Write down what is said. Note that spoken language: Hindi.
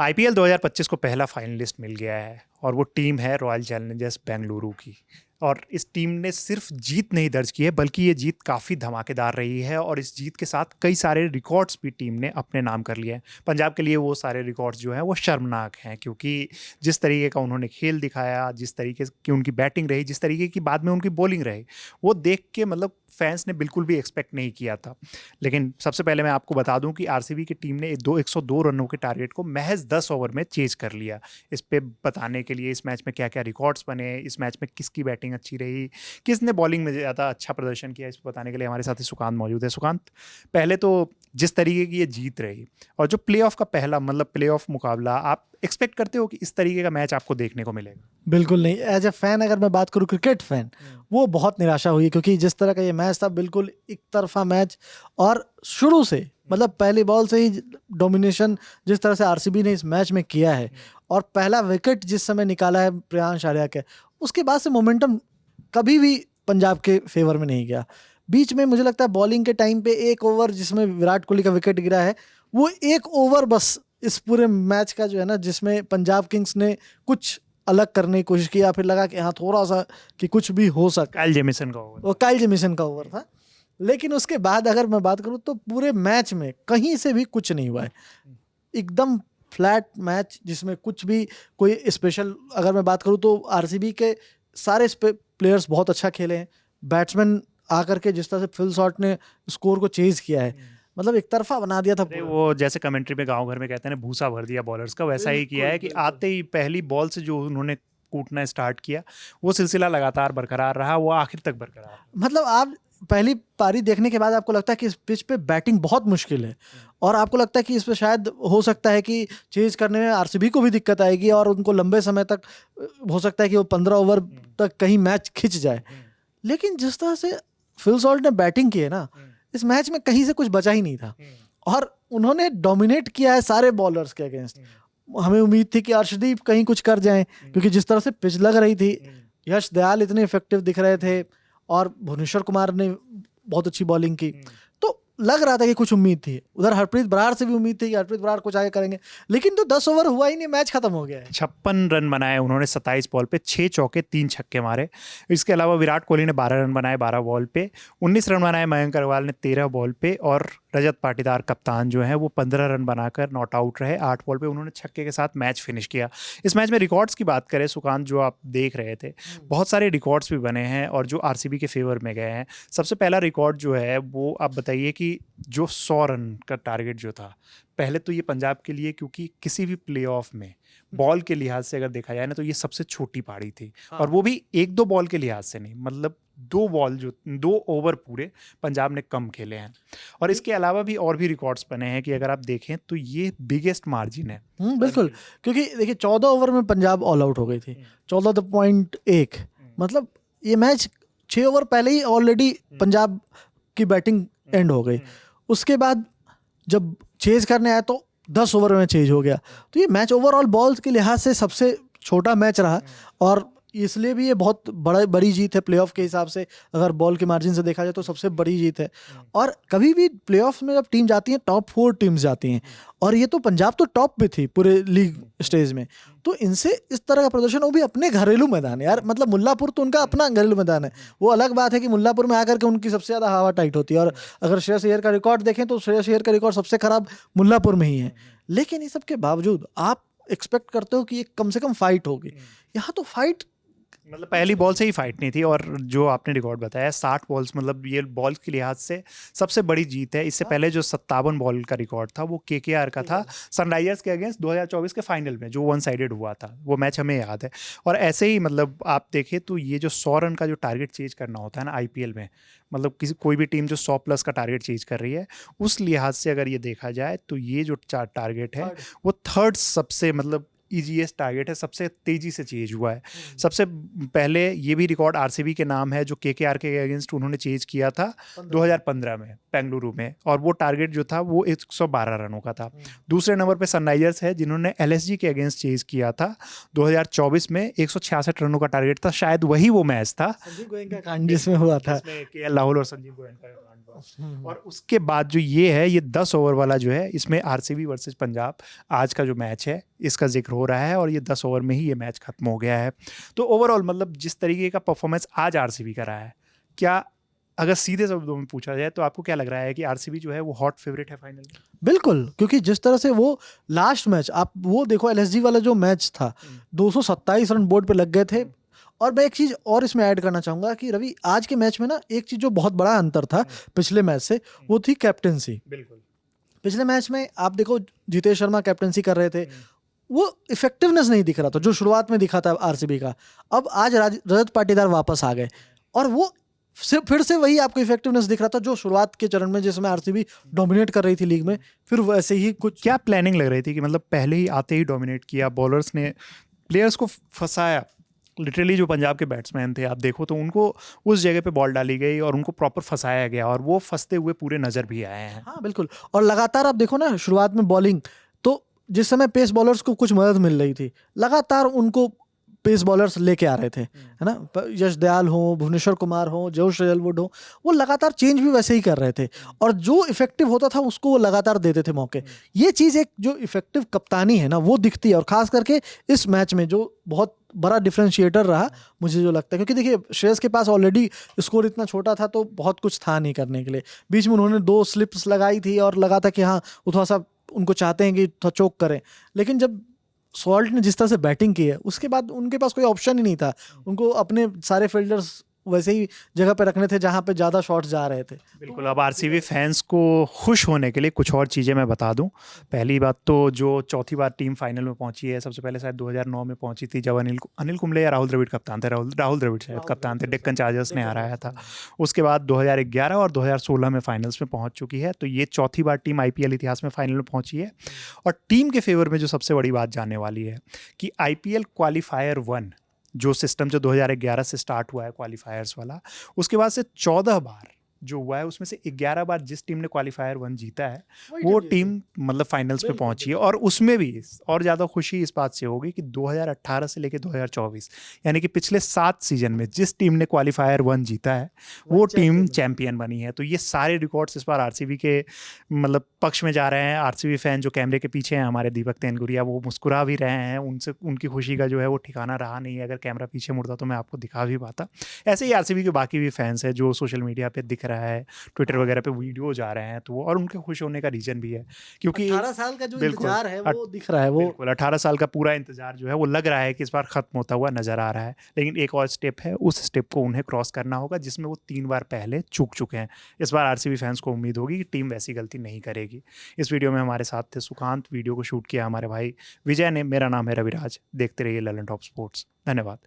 आईपीएल 2025 को पहला फाइनलिस्ट मिल गया है और वो टीम है रॉयल चैलेंजर्स बेंगलुरु की। और इस टीम ने सिर्फ जीत नहीं दर्ज की है बल्कि ये जीत काफ़ी धमाकेदार रही है और इस जीत के साथ कई सारे रिकॉर्ड्स भी टीम ने अपने नाम कर लिए हैं। पंजाब के लिए वो सारे रिकॉर्ड्स जो हैं वो शर्मनाक हैं, क्योंकि जिस तरीके का उन्होंने खेल दिखाया, जिस तरीके की उनकी बैटिंग रही, जिस तरीके की बाद में उनकी बॉलिंग रही, वो देख के मतलब फैंस ने बिल्कुल भी एक्सपेक्ट नहीं किया था। लेकिन सबसे पहले मैं आपको बता दूं कि आरसीबी की टीम ने 102 रनों के टारगेट को महज 10 ओवर में चेज कर लिया। इस पे बताने के लिए इस मैच में क्या क्या रिकॉर्ड्स बने, इस मैच में किसकी बैटिंग अच्छी रही, किसने बॉलिंग में ज़्यादा अच्छा प्रदर्शन किया, इसको बताने के लिए हमारे साथ ही सुकांत मौजूद है। सुकांत, पहले तो जिस तरीके की ये जीत रही और जो प्लेऑफ का पहला मतलब प्लेऑफ मुकाबला, आप एक्सपेक्ट करते हो कि इस तरीके का मैच आपको देखने को मिलेगा? बिल्कुल नहीं। एज ए फैन अगर मैं बात करूं, क्रिकेट फैन, वो बहुत निराशा हुई, क्योंकि जिस तरह का ये मैच था, बिल्कुल एक तरफा मैच। और शुरू से मतलब पहली बॉल से ही डोमिनेशन जिस तरह से आरसीबी ने इस मैच में किया है, और पहला विकेट जिस समय निकाला है प्रियांश आर्या के, उसके बाद से मोमेंटम कभी भी पंजाब के फेवर में नहीं गया। बीच में मुझे लगता है बॉलिंग के टाइम पे एक ओवर जिसमें विराट कोहली का विकेट गिरा है, वो एक ओवर बस इस पूरे मैच का जो है ना, जिसमें पंजाब किंग्स ने कुछ अलग करने की कोशिश की, या फिर लगा कि हाँ थोड़ा सा कि कुछ भी हो सकता। काइल जेमिसन का ओवर, वो काइल जेमिसन का ओवर था। लेकिन उसके बाद अगर मैं बात करूँ तो पूरे मैच में कहीं से भी कुछ नहीं हुआ है, एकदम फ्लैट मैच जिसमें कुछ भी कोई स्पेशल। अगर मैं बात करूँ तो आरसीबी के सारे प्लेयर्स बहुत अच्छा खेले हैं। बैट्समैन आकर के जिस तरह से फिल शॉट ने स्कोर को चेज किया है, मतलब एक तरफा बना दिया था पूरा। वो जैसे कमेंट्री में गांव घर में कहते हैं ना, भूसा भर दिया बॉलर्स का, वैसा ही किया है कि आते ही पहली बॉल से जो उन्होंने कूटना स्टार्ट किया, वो सिलसिला लगातार बरकरार रहा, वो आखिर तक बरकरार। मतलब आप पहली पारी देखने के बाद आपको लगता है कि इस पिच पे बैटिंग बहुत मुश्किल है, और आपको लगता है कि इस पे शायद हो सकता है कि चेज करने में आरसीबी को भी दिक्कत आएगी, और उनको लंबे समय तक हो सकता है कि वो 15 ओवर तक कहीं मैच खिंच जाए। लेकिन जिस तरह से फिल सॉल्ट ने बैटिंग की है ना, इस मैच में कहीं से कुछ बचा ही नहीं था, और उन्होंने डोमिनेट किया है सारे बॉलर्स के अगेंस्ट। हमें उम्मीद थी कि अर्शदीप कहीं कुछ कर जाएं, क्योंकि जिस तरह से पिच लग रही थी, यश दयाल इतने इफेक्टिव दिख रहे थे, और भुवनेश्वर कुमार ने बहुत अच्छी बॉलिंग की, तो लग रहा था कि कुछ उम्मीद थी। उधर हरप्रीत बराड़ से भी उम्मीद थी कि हरप्रीत बराड़ कुछ आगे करेंगे, लेकिन तो 10 ओवर हुआ ही नहीं, मैच खत्म हो गया है। 56 रन बनाए उन्होंने 27 बॉल पे, 6 चौके 3 छक्के मारे। इसके अलावा विराट कोहली ने 12 रन बनाए 12 बॉल पे, 19 रन बनाए मयंक अग्रवाल ने 13 बॉल पे, और रजत पाटीदार कप्तान जो है वो 15 रन बनाकर नॉट आउट रहे 8 बॉल पे। उन्होंने छक्के के साथ मैच फिनिश किया। इस मैच में रिकॉर्ड्स की बात करें सुकांत, जो आप देख रहे थे, बहुत सारे रिकॉर्ड्स भी बने हैं और जो आरसीबी के फेवर में गए हैं। सबसे पहला रिकॉर्ड जो है वो आप बताइए कि जो 100 रन का टारगेट जो था, पहले तो ये पंजाब के लिए, क्योंकि किसी भी प्लेऑफ में बॉल के लिहाज से अगर देखा जाए ना, तो ये सबसे छोटी पारी थी। और वो भी 1-2 बॉल के लिहाज से नहीं, मतलब 2 ओवर पूरे पंजाब ने कम खेले हैं। और इसके अलावा भी और भी रिकॉर्ड्स बने हैं कि अगर आप देखें तो ये बिगेस्ट मार्जिन है। बिल्कुल, क्योंकि देखिए 14 ओवर में पंजाब ऑल आउट हो गई थी, 14.1। मतलब ये मैच 6 ओवर पहले ही ऑलरेडी पंजाब की बैटिंग एंड हो गई। उसके बाद जब चेज करने आया तो 10 ओवर में चेज हो गया। तो ये मैच ओवरऑल बॉल्स के लिहाज से सबसे छोटा मैच रहा, और इसलिए भी ये बहुत बड़ी जीत है प्लेऑफ के हिसाब से। अगर बॉल के मार्जिन से देखा जाए तो सबसे बड़ी जीत है। और कभी भी प्लेऑफ्स में जब टीम जाती है, टॉप 4 टीम्स जाती हैं, और ये तो पंजाब तो टॉप पे थी पूरे लीग स्टेज में, तो इनसे इस तरह का प्रदर्शन, वो भी अपने घरेलू मैदान है यार। मतलब मुल्लापुर तो उनका अपना घरेलू मैदान है। वो अलग बात है कि मुल्लापुर में आकर के उनकी सबसे ज़्यादा हवा टाइट होती है, और अगर श्रेयस अय्यर का रिकॉर्ड देखें तो श्रेयस अय्यर का रिकॉर्ड सबसे खराब मुल्लापुर में ही है। लेकिन इस सब के बावजूद आप एक्सपेक्ट करते हो कि ये कम से कम फाइट होगी। यहाँ तो फाइट, मतलब पहली बॉल से ही फाइट नहीं थी। और जो आपने रिकॉर्ड बताया 60 बॉल्स, मतलब ये बॉल के लिहाज से सबसे बड़ी जीत है। इससे पहले जो 57 बॉल का रिकॉर्ड था वो केकेआर का था सनराइजर्स के अगेंस्ट 2024 के फाइनल में, जो 1 साइडेड हुआ था। वो मैच हमें याद है। और ऐसे ही मतलब आप देखें तो ये जो 100 रन का जो टारगेट चेज करना होता है ना आईपीएल में, मतलब कोई भी टीम जो 100 प्लस का टारगेट चेज कर रही है, उस लिहाज से अगर ये देखा जाए तो ये जो टारगेट है वो थर्ड सबसे मतलब ईजीएस्ट टारगेट है, सबसे तेजी से चेज हुआ है। सबसे पहले ये भी रिकॉर्ड आरसीबी के नाम है, जो केकेआर के अगेंस्ट उन्होंने चेज किया था 2015 में बेंगलुरु में, और वो टारगेट जो था वो 112 रनों का था। दूसरे नंबर पे सनराइजर्स है, जिन्होंने एलएसजी के अगेंस्ट चेज किया था 2024 में, 166 रनों का टारगेट था। शायद वही वो मैच था संजीव गोयनका कांड जिसमें हुआ था, केएल राहुल और संजीव गोयनका का कांड बस। और उसके बाद जो ये है, ये 10 ओवर वाला जो है, इसमें आरसीबी वर्सेस पंजाब आज का जो मैच है इसका जिक्र हो रहा है, और ये 10 ओवर में ही ये मैच खत्म हो गया है। तो ओवरऑल मतलब जिस तरीके का परफॉर्मेंस आज आरसीबी का रहा है, क्या अगर सीधे शब्दों में पूछा जाए तो आपको क्या लग रहा है कि आरसीबी जो है वो हॉट फेवरेट है फाइनल में? बिल्कुल, क्योंकि जिस तरह से वो लास्ट मैच, आप वो देखो एलएसजी वाला जो मैच था, 227 रन बोर्ड पे लग गए थे। और मैं एक चीज और इसमें ऐड करना चाहूंगा कि रवि, आज के मैच में ना एक चीज जो बहुत बड़ा अंतर था पिछले मैच से, वो थी कैप्टेंसी। बिल्कुल। पिछले मैच में आप देखो जितेश शर्मा कैप्टेंसी कर रहे थे, वो इफेक्टिवनेस नहीं दिख रहा था जो शुरुआत में दिखा था आरसीबी का। अब आज रजत पाटीदार वापस आ गए, और वो फिर से वही आपको इफेक्टिवनेस दिख रहा था जो शुरुआत के चरण में, जिसमें आरसीबी डोमिनेट कर रही थी लीग में, फिर वैसे ही कुछ। क्या प्लानिंग लग रही थी कि मतलब पहले ही आते ही डोमिनेट किया, बॉलर्स ने प्लेयर्स को फंसाया? लिटरली जो पंजाब के बैट्समैन थे आप देखो तो उनको उस जगह पे बॉल डाली गई और उनको प्रॉपर फंसाया गया, और वो फंसते हुए पूरे नजर भी आए हैं। हाँ बिल्कुल, और लगातार आप देखो ना शुरुआत में बॉलिंग, तो जिस समय पेस बॉलर्स को कुछ मदद मिल रही थी, लगातार उनको पेस बॉलर्स लेके आ रहे थे, है ना। यश दयाल हो, भुवनेश्वर कुमार हो, जोश हेजलवुड हो, वो लगातार चेंज भी वैसे ही कर रहे थे, और जो इफेक्टिव होता था उसको वो लगातार देते थे मौके। ये चीज़ एक जो इफेक्टिव कप्तानी है ना, वो दिखती है, और खास करके इस मैच में जो बहुत बड़ा डिफरेंशिएटर रहा मुझे जो लगता है, क्योंकि देखिए श्रेयस के पास ऑलरेडी स्कोर इतना छोटा था तो बहुत कुछ था नहीं करने के लिए। बीच में उन्होंने 2 स्लिप्स लगाई थी और लगा था कि हाँ वो थोड़ा सा उनको चाहते हैं कि थोड़ा चोक करें, लेकिन जब सॉल्ट ने जिस तरह से बैटिंग की है उसके बाद उनके पास कोई ऑप्शन ही नहीं था। उनको अपने सारे फील्डर्स वैसे ही जगह पे रखने थे जहां पे ज़्यादा शॉट्स जा रहे थे। बिल्कुल। अब आरसीबी फैंस को खुश होने के लिए कुछ और चीज़ें मैं बता दूं। पहली बात तो जो चौथी बार टीम फाइनल में पहुंची है, सबसे पहले शायद 2009 में पहुंची थी जब अनिल कुंबले या राहुल द्रविड़ कप्तान थे, राहुल द्रविड़ शायद कप्तान थे, डेक्कन चार्जर्स ने हराया था। उसके बाद 2011 और 2016 में फाइनल्स में पहुंच चुकी है। तो ये चौथी बार टीम आईपीएल इतिहास में फाइनल में पहुंची है। और टीम के फेवर में जो सबसे बड़ी बात जानने वाली है कि आईपीएल क्वालिफायर 1 जो सिस्टम जो 2011 से स्टार्ट हुआ है क्वालिफायर्स वाला, उसके बाद से 14 बार जो हुआ है उसमें से 11 बार जिस टीम ने क्वालिफायर 1 जीता है वो टीम मतलब फाइनल्स में पहुंची है। और उसमें भी और ज़्यादा खुशी इस बात से होगी कि 2018 से लेकर 2024 यानी कि पिछले 7 सीजन में जिस टीम ने क्वालिफायर 1 जीता है वो टीम चैंपियन बनी है। तो ये सारे रिकॉर्ड्स इस बार आरसीबी के मतलब पक्ष में जा रहे हैं। आरसीबी फैन जो कैमरे के पीछे हैं हमारे दीपक तेनगुरिया, वो मुस्कुरा भी रहे हैं, उनसे उनकी खुशी का जो है वो ठिकाना रहा नहीं है। अगर कैमरा पीछे मुड़ता तो मैं आपको दिखा भी पाता। ऐसे ही आरसीबी के बाकी भी फैंस हैं जो सोशल मीडिया पे दिख रहा है, ट्विटर वगैरह पे वीडियो जा रहे हैं, तो वो और उनके खुश होने का रीजन भी है क्योंकि 18 साल का जो इंतजार है वो दिख रहा है। वो बिल्कुल 18 साल का पूरा इंतजार जो है वो लग रहा है कि इस बार खत्म होता हुआ नजर आ रहा है। लेकिन एक और स्टेप है, उस स्टेप को उन्हें क्रॉस करना होगा जिसमें वो 3 बार पहले चूक चुके हैं। इस बार आरसीबी फैंस को उम्मीद होगी कि टीम वैसी गलती नहीं करेगी। इस वीडियो में हमारे साथ थे सुकांत, वीडियो को शूट किया हमारे भाई विजय ने, मेरा नाम है रविराज। देखते रहिए ललन टॉप स्पोर्ट्स। धन्यवाद।